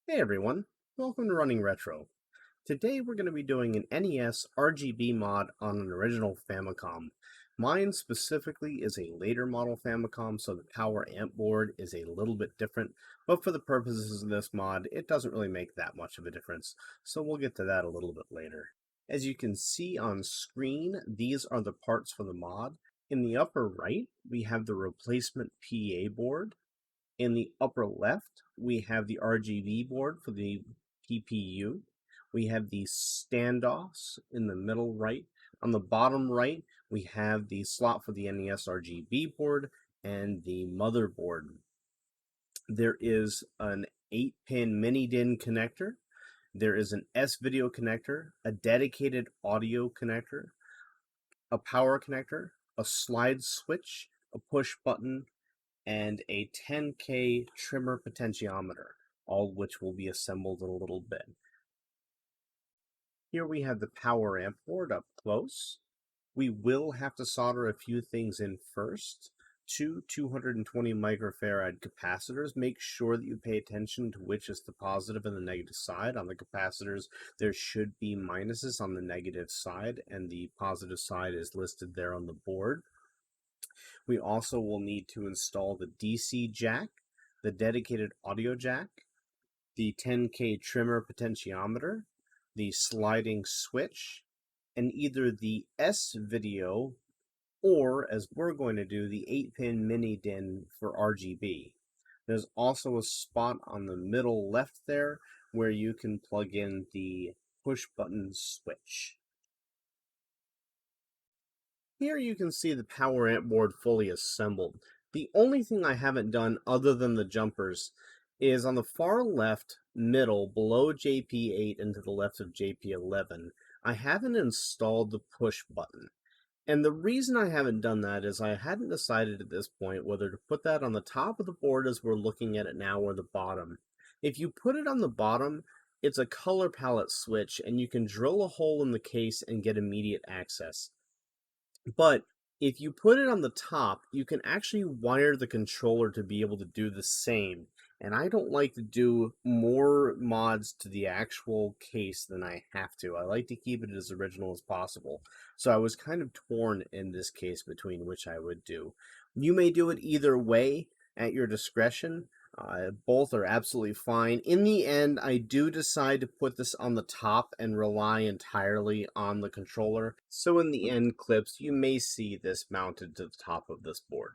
Hey everyone, welcome to Running Retro. Today we're going to be doing an NES RGB mod on an original Famicom. Mine specifically is a later model Famicom, so the power amp board is a little bit different, but for the purposes of this mod, it doesn't really make that much of a difference, so we'll get to that a little bit later. As you can see on screen, these are the parts for the mod. In the upper right, we have the replacement PA board. In the upper left, we have the RGB board for the PPU. We have the standoffs in the middle right. On the bottom right, we have the slot for the NES RGB board and the motherboard. There is an 8-pin mini DIN connector. There is an S-video connector, a dedicated audio connector, a power connector, a slide switch, a push button, and a 10K trimmer potentiometer, all which will be assembled in a little bit. Here we have the power amp board up close. We will have to solder a few things in first. Two 220 microfarad capacitors. Make sure that you pay attention to which is the positive and the negative side. On the capacitors, there should be minuses on the negative side, and the positive side is listed there on the board. We also will need to install the DC jack, the dedicated audio jack, the 10K trimmer potentiometer, the sliding switch, and either the S-video or, as we're going to do, the 8-pin mini DIN for RGB. There's also a spot on the middle left there where you can plug in the push button switch. Here you can see the power amp board fully assembled. The only thing I haven't done other than the jumpers is on the far left middle below JP8 and to the left of JP11, I haven't installed the push button. And the reason I haven't done that is I hadn't decided at this point whether to put that on the top of the board as we're looking at it now or the bottom. If you put it on the bottom, it's a color palette switch and you can drill a hole in the case and get immediate access. But if you put it on the top, you can actually wire the controller to be able to do the same. And I don't like to do more mods to the actual case than I have to. I like to keep it as original as possible. So I was kind of torn in this case between which I would do. You may do it either way at your discretion. Both are absolutely fine. In the end, I do decide to put this on the top and rely entirely on the controller. So in the end clips, you may see this mounted to the top of this board.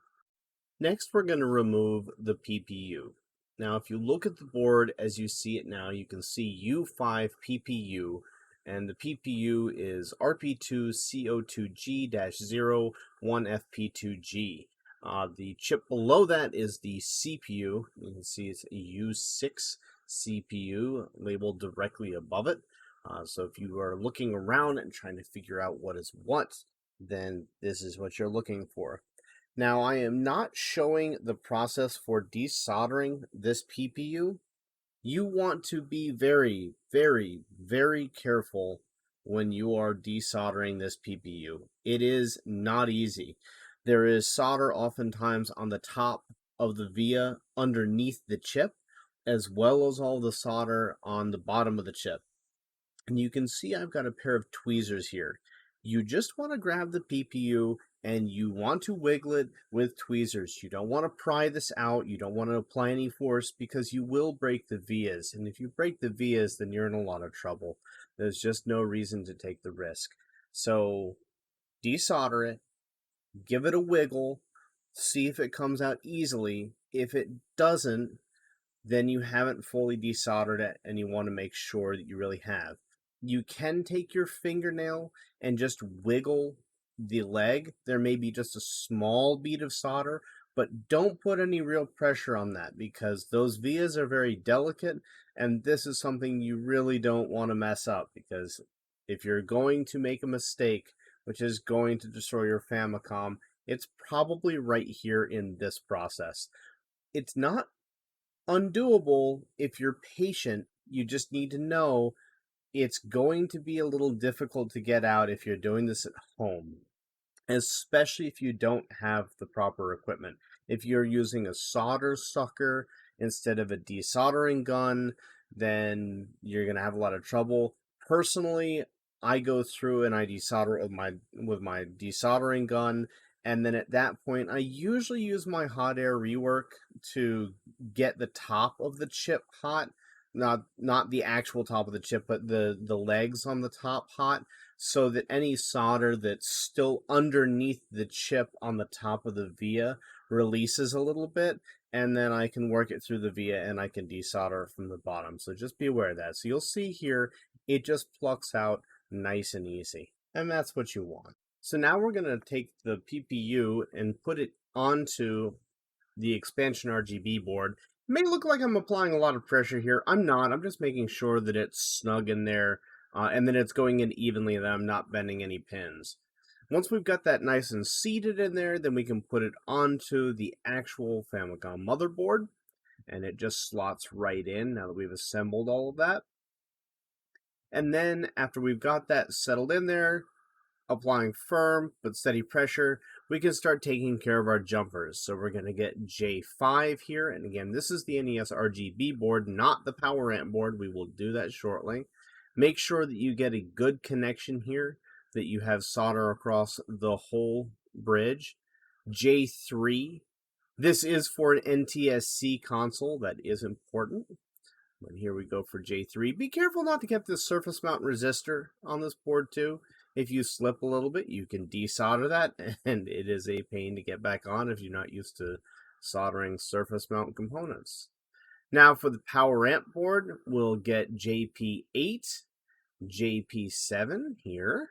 Next, we're going to remove the PPU. Now, if you look at the board as you see it now, you can see U5 PPU, and the PPU is RP2CO2G-01FP2G. The chip below that is the CPU. You can see it's a U6 CPU labeled directly above it. So if you are looking around and trying to figure out what is what, then this is what you're looking for. Now, I am not showing the process for desoldering this PPU. You want to be very, very, very careful when you are desoldering this PPU. It is not easy. There is solder oftentimes on the top of the via underneath the chip, as well as all the solder on the bottom of the chip. And you can see I've got a pair of tweezers here. You just want to grab the PPU and you want to wiggle it with tweezers. You don't want to pry this out. You don't want to apply any force because you will break the vias. And if you break the vias, then you're in a lot of trouble. There's just no reason to take the risk. So desolder it, give it a wiggle, see if it comes out easily. If it doesn't, then you haven't fully desoldered it and you want to make sure that you really have. You can take your fingernail and just wiggle the leg. There may be just a small bead of solder, but don't put any real pressure on that because those vias are very delicate and this is something you really don't want to mess up because if you're going to make a mistake, which is going to destroy your Famicom, it's probably right here in this process. It's not undoable if you're patient. You just need to know it's going to be a little difficult to get out if you're doing this at home, especially if you don't have the proper equipment. If you're using a solder sucker instead of a desoldering gun, then you're going to have a lot of trouble. Personally, I go through and I desolder with my desoldering gun, and then at that point I usually use my hot air rework to get the top of the chip hot, not the actual top of the chip, but the legs on the top hot, so that any solder that's still underneath the chip on the top of the via releases a little bit, and then I can work it through the via and I can desolder from the bottom. So just be aware of that. So you'll see here, it just plucks out nice and easy. And that's what you want. So now we're going to take the PPU and put it onto the expansion RGB board. It may look like I'm applying a lot of pressure here. I'm not. I'm just making sure that it's snug in there and that it's going in evenly, that I'm not bending any pins. Once we've got that nice and seated in there, then we can put it onto the actual Famicom motherboard, and it just slots right in now that we've assembled all of that. And then after we've got that settled in there, applying firm but steady pressure, we can start taking care of our jumpers. So we're going to get J5 here, and again, this is the NES RGB board, not the power amp board. We will do that shortly. Make sure that you get a good connection here, that you have solder across the whole bridge. J3, this is for an NTSC console, that is important. And here we go for J3. Be careful not to get this surface mount resistor on this board too. If you slip a little bit, you can desolder that, and it is a pain to get back on if you're not used to soldering surface mount components. Now for the power amp board, we'll get JP8, JP7 here.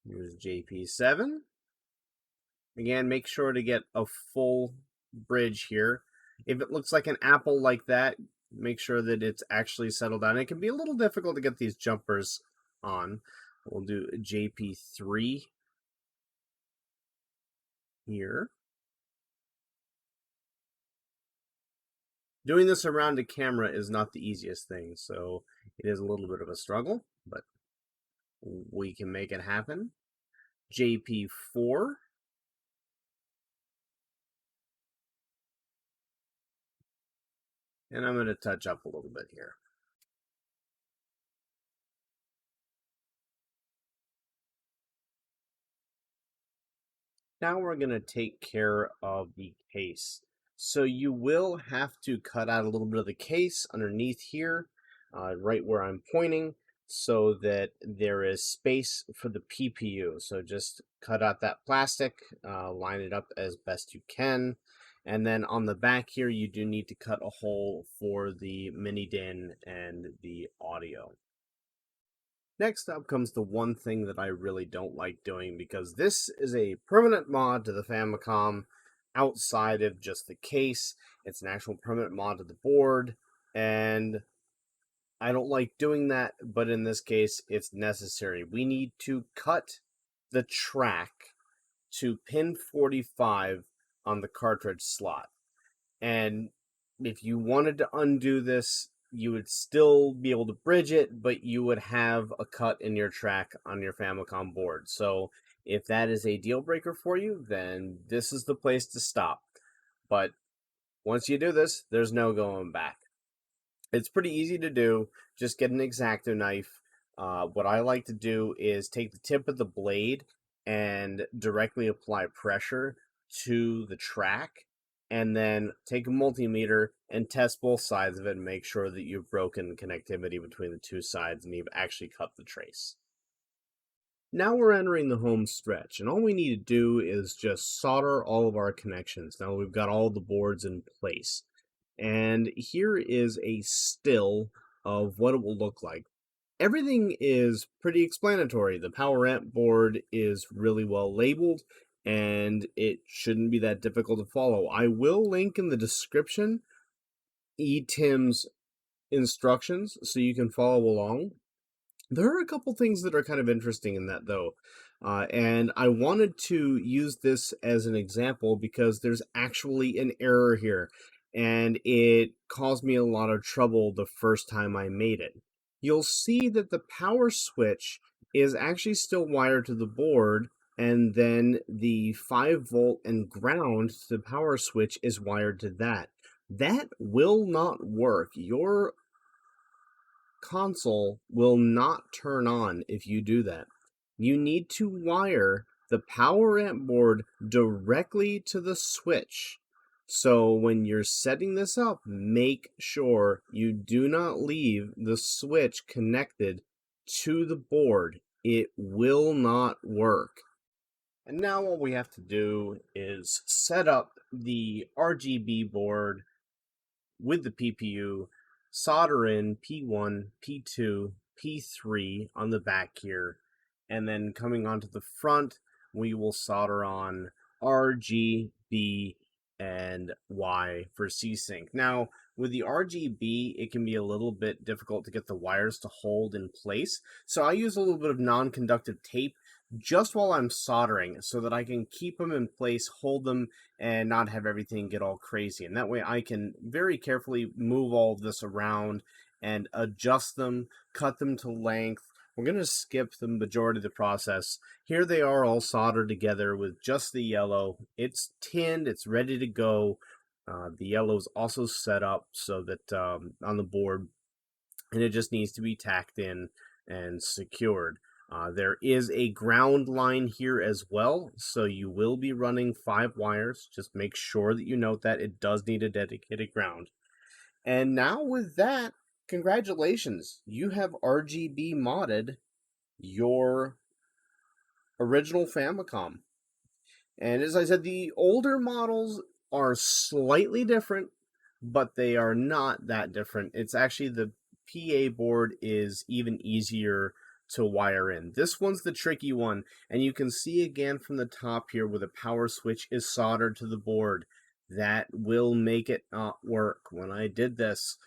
Here's JP7. Again, make sure to get a full bridge here. If it looks like an apple like that, make sure that it's actually settled down. It can be a little difficult to get these jumpers on. We'll do JP3 here. Doing this around a camera is not the easiest thing, so it is a little bit of a struggle, but we can make it happen. JP4. And I'm going to touch up a little bit here. Now we're going to take care of the case. So you will have to cut out a little bit of the case underneath here, right where I'm pointing, so that there is space for the PPU. So just cut out that plastic, line it up as best you can. And then on the back here, you do need to cut a hole for the mini DIN and the audio. Next up comes the one thing that I really don't like doing, because this is a permanent mod to the Famicom outside of just the case. It's an actual permanent mod to the board, and I don't like doing that, but in this case, it's necessary. We need to cut the track to pin 45 on the cartridge slot. And if you wanted to undo this, you would still be able to bridge it, but you would have a cut in your track on your Famicom board. So if that is a deal breaker for you, then this is the place to stop. But once you do this, there's no going back. It's pretty easy to do. Just get an X-Acto knife. What I like to do is take the tip of the blade and directly apply pressure to the track, and then take a multimeter and test both sides of it and make sure that you've broken connectivity between the two sides and you've actually cut the trace. Now we're entering the home stretch, and all we need to do is just solder all of our connections. Now we've got all the boards in place. And here is a still of what it will look like. Everything is pretty explanatory. The power amp board is really well labeled, and it shouldn't be that difficult to follow. I will link in the description eTim's instructions so you can follow along. There are a couple things that are kind of interesting in that, though. And I wanted to use this as an example because there's actually an error here, and it caused me a lot of trouble the first time I made it. You'll see that the power switch is actually still wired to the board, and then the 5-volt and ground, the power switch, is wired to that. That will not work. Your console will not turn on if you do that. You need to wire the power amp board directly to the switch. So when you're setting this up, make sure you do not leave the switch connected to the board. It will not work. And now all we have to do is set up the RGB board with the PPU, solder in P1, P2, P3 on the back here, and then coming onto the front, we will solder on RGB and Y for C-Sync. Now, with the RGB, it can be a little bit difficult to get the wires to hold in place, so I use a little bit of non-conductive tape just while I'm soldering so that I can keep them in place, hold them, and not have everything get all crazy. And that way I can very carefully move all of this around and adjust them, cut them to length. We're going to skip the majority of the process. Here they are all soldered together with just the yellow. It's tinned, it's ready to go. The yellow is also set up so that on the board, and it just needs to be tacked in and secured. There is a ground line here as well, so you will be running 5 wires. Just make sure that you note that it does need a dedicated ground. And now with that, congratulations, you have RGB modded your original Famicom. And as I said, the older models are slightly different, but they are not that different. It's actually the PA board is even easier to wire in. This one's the tricky one, and you can see again from the top here where the power switch is soldered to the board. That will make it not work. When I did this,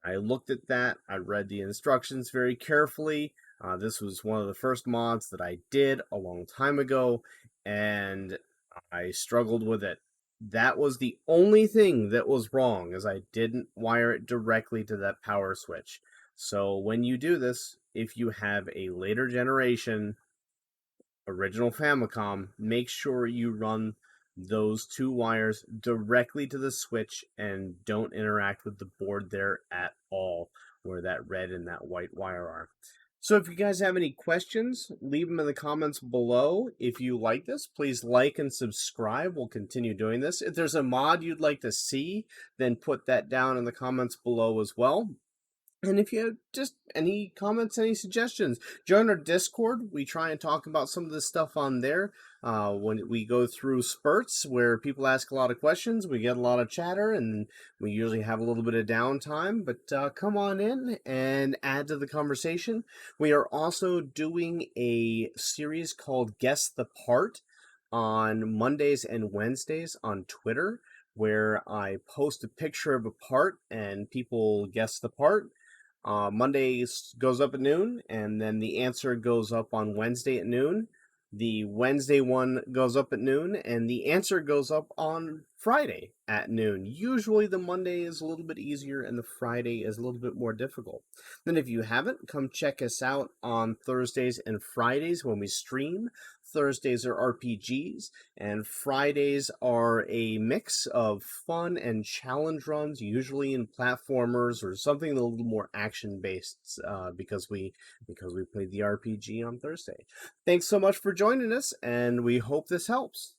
I looked at that, I read the instructions very carefully. This was one of the first mods that I did a long time ago, and I struggled with it. That was the only thing that was wrong, is I didn't wire it directly to that power switch. So when you do this, if you have a later generation original Famicom, make sure you run those 2 wires directly to the switch and don't interact with the board there at all, where that red and that white wire are. So if you guys have any questions, leave them in the comments below. If you like this, please like and subscribe. We'll continue doing this. If there's a mod you'd like to see, then put that down in the comments below as well. And if you have just any comments, any suggestions, join our Discord. We try and talk about some of this stuff on there. When we go through spurts where people ask a lot of questions, we get a lot of chatter, and we usually have a little bit of downtime. But come on in and add to the conversation. We are also doing a series called Guess the Part on Mondays and Wednesdays on Twitter, where I post a picture of a part and people guess the part. Mondays goes up at noon, and then the answer goes up on Wednesday at noon. The Wednesday one goes up at noon, and the answer goes up on Friday at noon. Usually the Monday is a little bit easier, and the Friday is a little bit more difficult. Then if you haven't, come check us out on Thursdays and Fridays when we stream. Thursdays are RPGs, and Fridays are a mix of fun and challenge runs, usually in platformers or something a little more action-based, because we played the RPG on Thursday. Thanks so much for joining us, and we hope this helps.